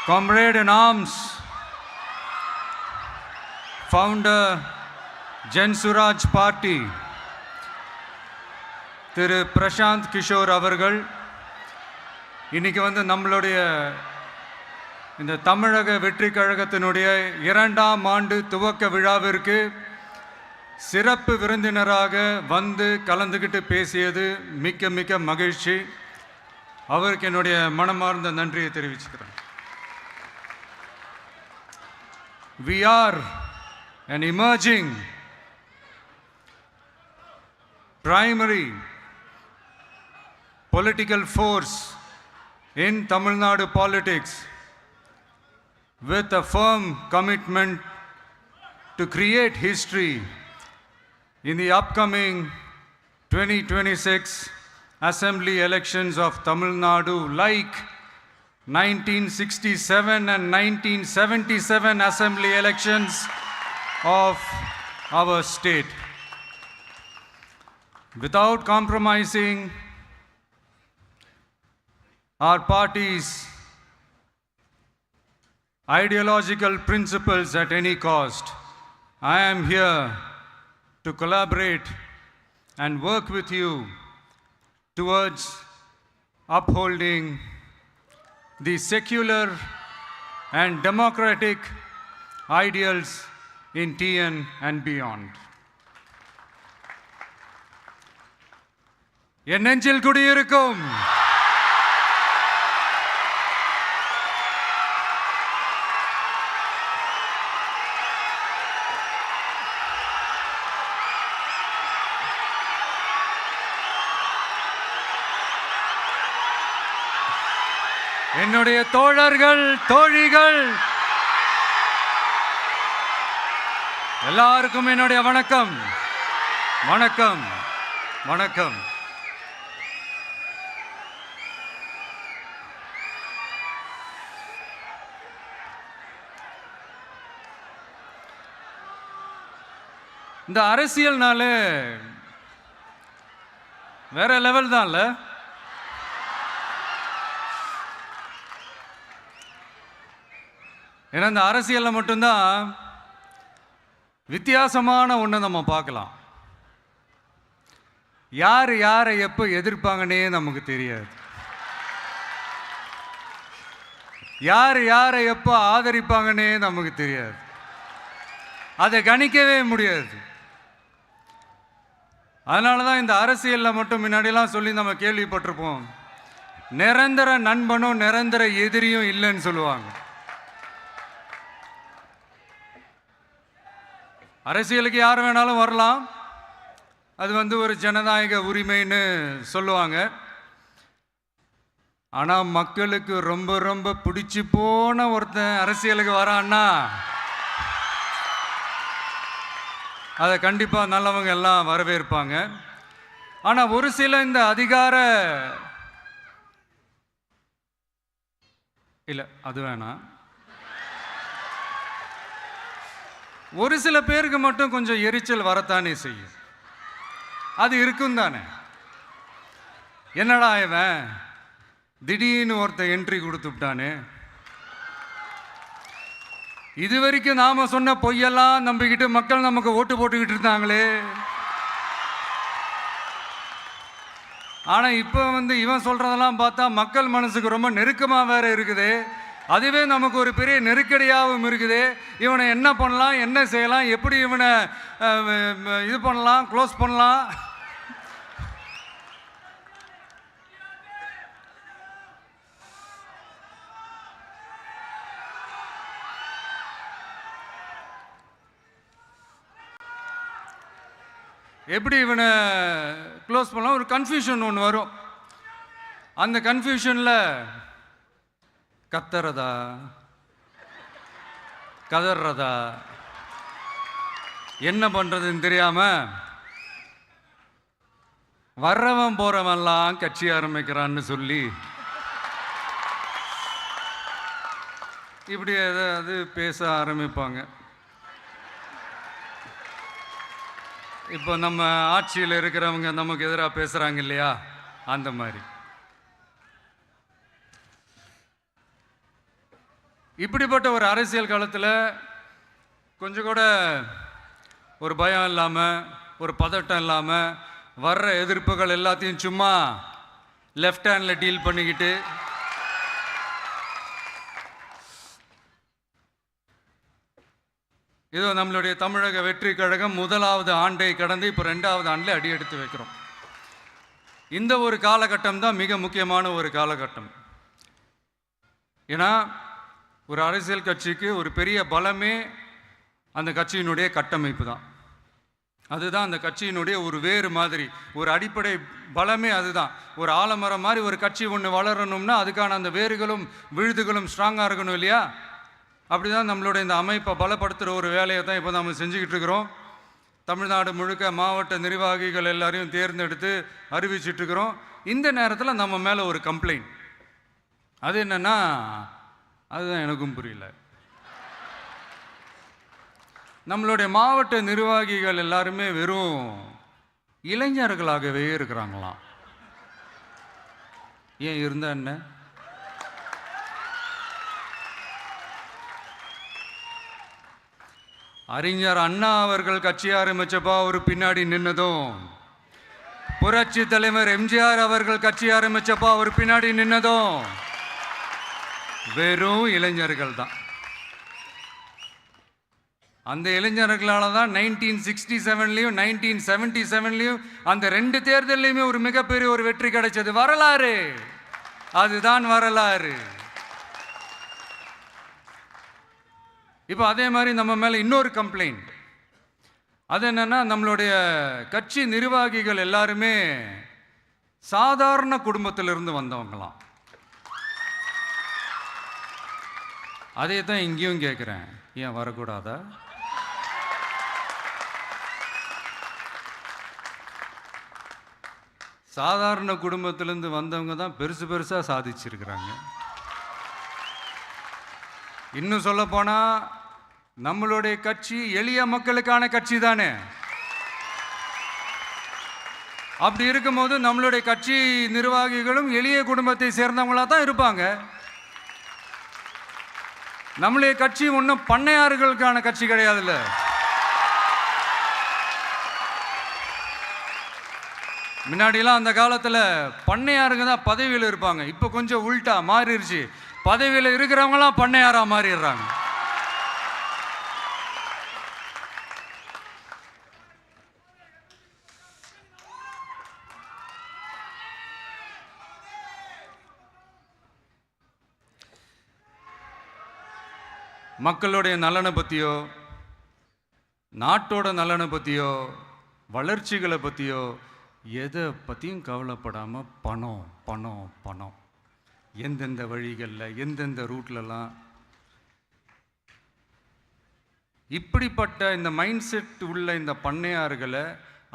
Comrade in arms, founder Jan Suraj Party, திரு பிரசாந்த் கிஷோர் அவர்கள் இன்னைக்கு நம்மளுடைய இந்த தமிழக வெற்றி கழகத்தினுடைய 2ஆம் ஆண்டு துவக்க விழாவிற்கு சிறப்பு விருந்தினராக கலந்துக்கிட்டு பேசியது மிக்க மிக்க மகிழ்ச்சி. அவருக்கு என்னுடைய மனமார்ந்த நன்றியை தெரிவிச்சுக்கிறேன். We are an emerging primary political force in Tamil Nadu politics with a firm commitment to create history in the upcoming 2026 assembly elections of Tamil Nadu, like 1967 and 1977 assembly elections of our state. Without compromising our party's ideological principles at any cost, I am here to collaborate and work with you towards upholding the secular and democratic ideals in TN and beyond. என் நெஞ்சில் குடியிருக்கும் என்னுடைய தோழர்கள், தோழிகள் எல்லாருக்கும் என்னுடைய வணக்கம். வணக்கம் வணக்கம். இந்த அரசியல்னாலே வேற லெவல் தான்ல. ஏன்னா இந்த அரசியலில் மட்டும்தான் வித்தியாசமான ஒன்று நம்ம பார்க்கலாம். யார் யாரை எப்போ எதிர்ப்பாங்கன்னே நமக்கு தெரியாது. யார் யாரை எப்போ ஆதரிப்பாங்கன்னே நமக்கு தெரியாது. அதை கணிக்கவே முடியாது. அதனால தான் இந்த அரசியலில் மட்டும் முன்னாடியெல்லாம் சொல்லி நம்ம கேள்விப்பட்டிருப்போம், நிரந்தர நண்பனும் நிரந்தர எதிரியும் இல்லைன்னு சொல்லுவாங்க. அரசியலுக்கு யார் வேணாலும் வரலாம், அது ஒரு ஜனநாயக உரிமைன்னு சொல்லுவாங்க. ஆனால் மக்களுக்கு ரொம்ப ரொம்ப பிடிச்சி போன ஒருத்தன் அரசியலுக்கு வரான்னா அதை கண்டிப்பாக நல்லவங்க எல்லாம் வரவேற்பாங்க. ஆனால் ஒரு சில இந்த அதிகார இல்லை அது வேணாம், ஒரு சில பேருக்கு மட்டும் கொஞ்சம் எரிச்சல் வரத்தானே செய்யும். அது இருக்கும் தானே. என்னடா இவன் திடீர்னு ஒருத்தன் என்ட்ரி கொடுத்துட்டானே, இது வரைக்கும் நாம சொன்ன பொய்யெல்லாம் நம்பிக்கிட்டு மக்கள் நமக்கு ஓட்டு போட்டுக்கிட்டு இருந்தாங்களே. ஆனால் இப்போ இவன் சொல்றதெல்லாம் பார்த்தா மக்கள் மனசுக்கு ரொம்ப நெருக்கமாக வேற இருக்குது. அதுவே நமக்கு ஒரு பெரிய நெருக்கடியாகவும் இருக்குது. இவனை என்ன பண்ணலாம், என்ன செய்யலாம், எப்படி இவனை இது பண்ணலாம், க்ளோஸ் பண்ணலாம். எப்படி இவனை க்ளோஸ் பண்ணலாம், ஒரு கன்ஃபியூஷன் ஒன்று வரும். அந்த கன்ஃபியூஷனில் கத்துறதா கதறதா என்ன பண்ணுறதுன்னு தெரியாமல் வர்றவன் போகிறவன்லாம் கட்சி ஆரம்பிக்கிறான்னு சொல்லி இப்படி ஏதாவது பேச ஆரம்பிப்பாங்க. இப்போ நம்ம ஆட்சியில் இருக்கிறவங்க நமக்கு எதிராக பேசுகிறாங்க இல்லையா, அந்த மாதிரி. இப்படிப்பட்ட ஒரு அரசியல் காலத்தில் கொஞ்சம் கூட ஒரு பயம் இல்லாமல், ஒரு பதட்டம் இல்லாமல், வர்ற எதிர்ப்புகள் எல்லாத்தையும் சும்மா லெஃப்ட் ஹேண்டில் டீல் பண்ணிக்கிட்டு இதோ நம்மளுடைய தமிழக வெற்றி கழகம் முதலாவது ஆண்டை கடந்து இப்போ 2வது ஆண்டில் அடி எடுத்து வைக்கிறோம். இந்த ஒரு காலகட்டம் தான் மிக முக்கியமான ஒரு காலகட்டம். ஏன்னா ஒரு அரசியல் கட்சிக்கு ஒரு பெரிய பலமே அந்த கட்சியினுடைய கட்டமைப்பு தான். அதுதான் அந்த கட்சியினுடைய ஒரு வேறு மாதிரி, ஒரு அடிப்படை பலமே அதுதான். ஒரு ஆலமரம் மாதிரி ஒரு கட்சி ஒன்று வளரணும்னா அதுக்கான அந்த வேர்களும் விழுதுகளும் ஸ்ட்ராங்காக இருக்கணும் இல்லையா? அப்படி தான் நம்மளுடைய இந்த அமைப்பை பலப்படுத்துகிற ஒரு வேலையை தான் இப்போ நம்ம செஞ்சுக்கிட்டு இருக்கிறோம். தமிழ்நாடு முழுக்க மாவட்ட நிர்வாகிகள் எல்லாரையும் தேர்ந்தெடுத்து அறிவிச்சிட்ருக்கிறோம். இந்த நேரத்தில் நம்ம மேலே ஒரு கம்ப்ளைண்ட், அது என்னென்னா, அதுதான் எனக்கும் புரியல. நம்மளுடைய மாவட்ட நிர்வாகிகள் எல்லாருமே வெறும் இளைஞர்களாகவே இருக்கிறாங்களாம். ஏன் இருந்தா என்ன? அறிஞர் அண்ணா அவர்கள் கட்சி ஆரம்பிச்சப்போ அவர் பின்னாடி நின்னதும், புரட்சி தலைவர் எம்ஜிஆர் அவர்கள் கட்சி ஆரம்பிச்சப்போ அவர் பின்னாடி நின்னதும் வெறும் இளைஞர்கள் தான். அந்த இளைஞர்களால தான் 1967லையும் 1977லையும் அந்த 2 தேர்தலையுமே ஒரு மிகப்பெரிய ஒரு வெற்றி கிடைச்சது. வரலாறு, அதுதான் வரலாறு. இப்போ அதே மாதிரி நம்ம மேலே இன்னொரு கம்ப்ளைண்ட், அது என்னன்னா, நம்மளுடைய கட்சி நிர்வாகிகள் எல்லாருமே சாதாரண குடும்பத்திலிருந்து வந்தவங்களாம். அதே தான் இங்கேயும் கேட்குறேன், ஏன் வரக்கூடாதா? சாதாரண குடும்பத்திலேருந்து வந்தவங்க தான் பெருசு பெருசாக சாதிச்சிருக்கிறாங்க. இன்னும் சொல்ல போனா நம்மளுடைய கட்சி எளிய மக்களுக்கான கட்சி தானே. அப்படி இருக்கும்போது நம்மளுடைய கட்சி நிர்வாகிகளும் எளிய குடும்பத்தை சேர்ந்தவங்களா தான் இருப்பாங்க. நம்மளுடைய கட்சி ஒன்றும் பண்ணையாறுகளுக்கான கட்சி கிடையாதுல்ல. முன்னாடிலாம் அந்த காலத்தில் பண்ணையாருங்க தான் பதவியில் இருப்பாங்க. இப்போ கொஞ்சம் உள்டா மாறிடுச்சு, பதவியில் இருக்கிறவங்களாம் பண்ணையாரா மாறிடுறாங்க. மக்களுடைய நலனை பற்றியோ, நாட்டோட நலனை பற்றியோ, வளர்ச்சிகளை பற்றியோ எதை பற்றியும் கவலைப்படாமல் பணம் பணம் பணம், எந்தெந்த வழிகளில் எந்தெந்த ரூட்லலாம், இப்படிப்பட்ட இந்த மைண்ட் செட் உள்ள இந்த பண்ணையார்களை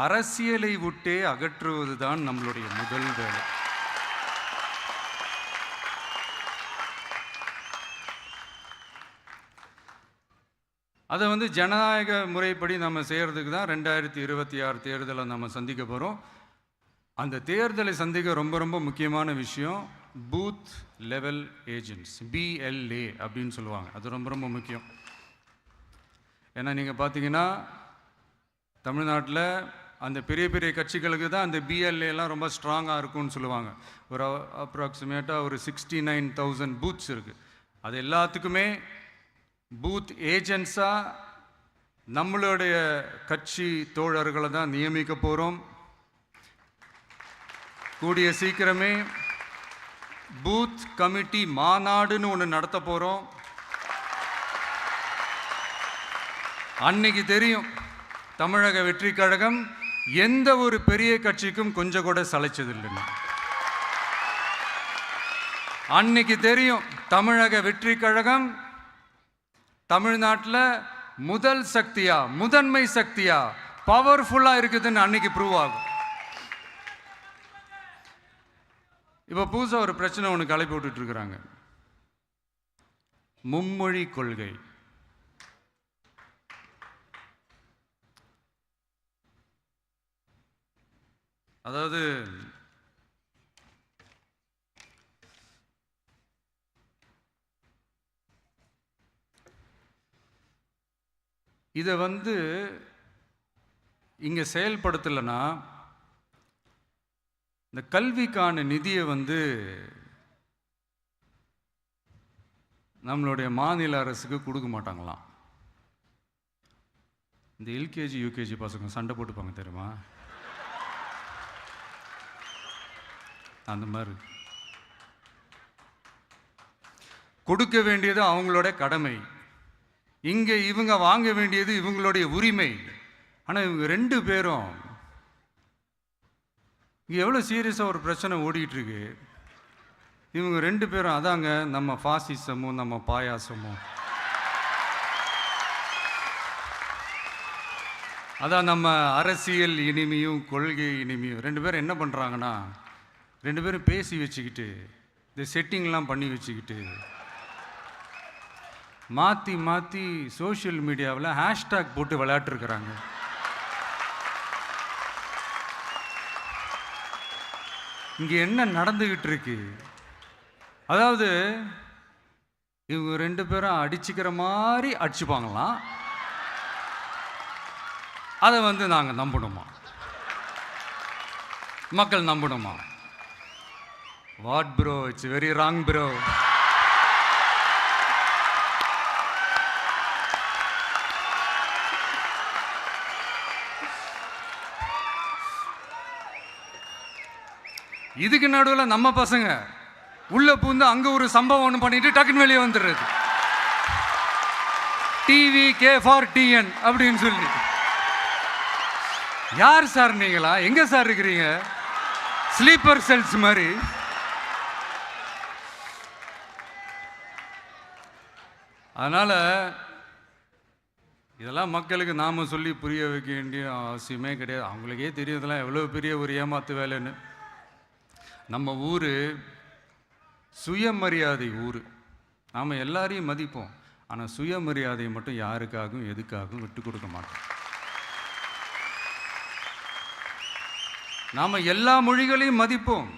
அரசியலை விட்டே அகற்றுவது தான் நம்மளுடைய முதல் வேலை. அதை ஜனநாயக முறைப்படி நம்ம செய்கிறதுக்கு தான் 2026 தேர்தலை நம்ம சந்திக்க போகிறோம். அந்த தேர்தலை சந்திக்க ரொம்ப ரொம்ப முக்கியமான விஷயம் பூத் லெவல் ஏஜென்ட்ஸ், BLA அப்படின்னு சொல்லுவாங்க. அது ரொம்ப ரொம்ப முக்கியம். ஏன்னா நீங்கள் பார்த்தீங்கன்னா தமிழ்நாட்டில் அந்த பெரிய பெரிய கட்சிகளுக்கு தான் அந்த BLAலாம் ரொம்ப ஸ்ட்ராங்காக இருக்கும்னு சொல்லுவாங்க. ஒரு அப்ராக்சிமேட்டாக ஒரு 69,000 பூத்ஸ் இருக்குது. அது எல்லாத்துக்குமே பூத் ஏஜென்ட்ஸாக நம்மளுடைய கட்சி தோழர்களை தான் நியமிக்க போகிறோம். கூடிய சீக்கிரமே பூத் கமிட்டி மாநாடுன்னு ஒன்று நடத்த போகிறோம். அன்னைக்கு தெரியும் தமிழக வெற்றி கழகம் எந்த ஒரு பெரிய கட்சிக்கும் கொஞ்சம் கூட சளைச்சதில்லைன்னு. அன்னைக்கு தெரியும் தமிழக வெற்றி கழகம் தமிழ்நாட்டில் முதல் சக்தியா, முதன்மை சக்தியா, பவர்ஃபுல்லாக இருக்குதுன்னு அன்னைக்கு ப்ரூவ் ஆகும். இப்போ புதுசாக ஒரு பிரச்சனை ஒன்று கிளப்பி விட்டுட்டு இருக்கிறாங்க, மும்மொழி கொள்கை. அதாவது இதை இங்கே செயல்படுத்தலைன்னா இந்த கல்விக்கான நிதியை நம்மளுடைய மாநில அரசுக்கு கொடுக்க மாட்டாங்களாம். இந்த எல்கேஜி யூகேஜி பசங்க சண்டை போட்டுப்பாங்க தெரியுமா, அந்த மாதிரி கொடுக்க வேண்டியது அவங்களோட கடமை, இங்கே இவங்க வாங்க வேண்டியது இவங்களுடைய உரிமை. ஆனால் இவங்க 2 பேரும் இங்கே எவ்வளோ சீரியஸாக ஒரு பிரச்சனை ஓடிக்கிட்டு இருக்கு. இவங்க 2 பேரும் அதாங்க நம்ம ஃபாசிசமும் நம்ம பாயாசமும், அதான் நம்ம அரசியல் இனிமையும் கொள்கை இனிமையும். 2 பேரும் என்ன பண்ணுறாங்கன்னா 2 பேரும் பேசி வச்சுக்கிட்டு இந்த செட்டிங்லாம் பண்ணி வச்சுக்கிட்டு மாற்றி மாற்றி சோஷியல் மீடியாவில் ஹேஷ்டாக் போட்டு விளையாட்டுருக்குறாங்க. இங்கே என்ன நடந்துக்கிட்டு இருக்கு, அதாவது இவங்க 2 பேரும் அடிச்சுக்கிற மாதிரி அடிச்சுப்பாங்களாம். அதை நாங்கள் நம்பணுமா, மக்கள் நம்பணுமா? What bro, it's very wrong bro. இதுக்கு நடுவில் நம்ம பசங்க உள்ள பூந்து அங்கே ஒரு சம்பவம் ஒன்று பண்ணிட்டு டக்குன்னு வெளியே வந்துடுறது. டிவி கே ஃபார் டிஎன் அப்படின்னு சொல்லி. யார் சார் நீங்களா, எங்க சார் இருக்கிறீங்க? ஸ்லீப்பர் செல்ஸ் மாதிரி. அதனால இதெல்லாம் மக்களுக்கு நாம சொல்லி புரிய வைக்க வேண்டிய அவசியமே கிடையாது. அவங்களுக்கே தெரியும் இதெல்லாம் எவ்வளோ பெரிய ஒரு ஏமாத்து வேலைன்னு. நம்ம ஊர் சுயமரியாதை ஊர், நாம் எல்லாரையும் மதிப்போம். ஆனால் சுயமரியாதையை மட்டும் யாருக்காகவும் எதுக்காகவும் விட்டு கொடுக்க மாட்டோம். நாம் எல்லா மொழிகளையும் மதிப்போம்,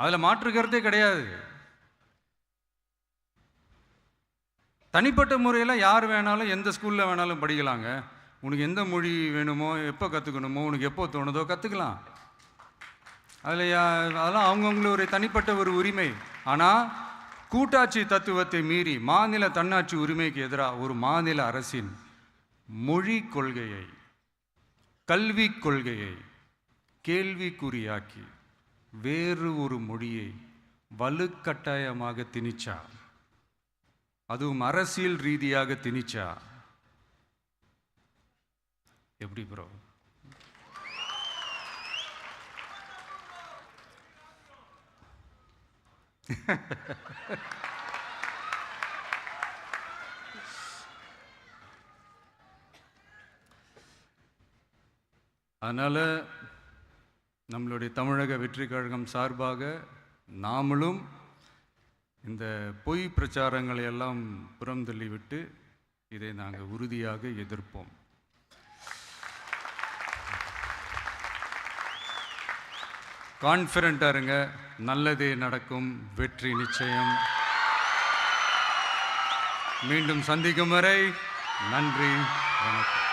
அதில் மாற்றுக்கிறதே கிடையாது. தனிப்பட்ட முறையில் யார் வேணாலும் எந்த ஸ்கூலில் வேணாலும் படிக்கலாங்க. உனக்கு எந்த மொழி வேணுமோ, எப்போ கற்றுக்கணுமோ, உனக்கு எப்போ தோணுதோ கற்றுக்கலாம். அதெல்லாம் அவங்கவுங்களுடைய தனிப்பட்ட ஒரு உரிமை. ஆனால் கூட்டாட்சி தத்துவத்தை மீறி மாநில தன்னாட்சி உரிமைக்கு எதிராக ஒரு மாநில அரசின் மொழி கொள்கையை, கல்வி கொள்கையை கேள்விக்குறியாக்கி வேறு ஒரு மொழியை வலுக்கட்டாயமாக திணிச்சா, அதுவும் அரசியல் ரீதியாக திணிச்சா எப்படி ப்ரோ? அதனால் நம்மளுடைய தமிழக வெற்றி கழகம் சார்பாக நாமளும் இந்த பொய் பிரச்சாரங்களை எல்லாம் புறம் தள்ளிவிட்டு இதை நாங்கள் உறுதியாக எதிர்ப்போம். கான்ஃபிடென்ட்டாக இருங்க, நல்லதே நடக்கும், வெற்றி நிச்சயம். மீண்டும் சந்திக்கும் வரை நன்றி, வணக்கம்.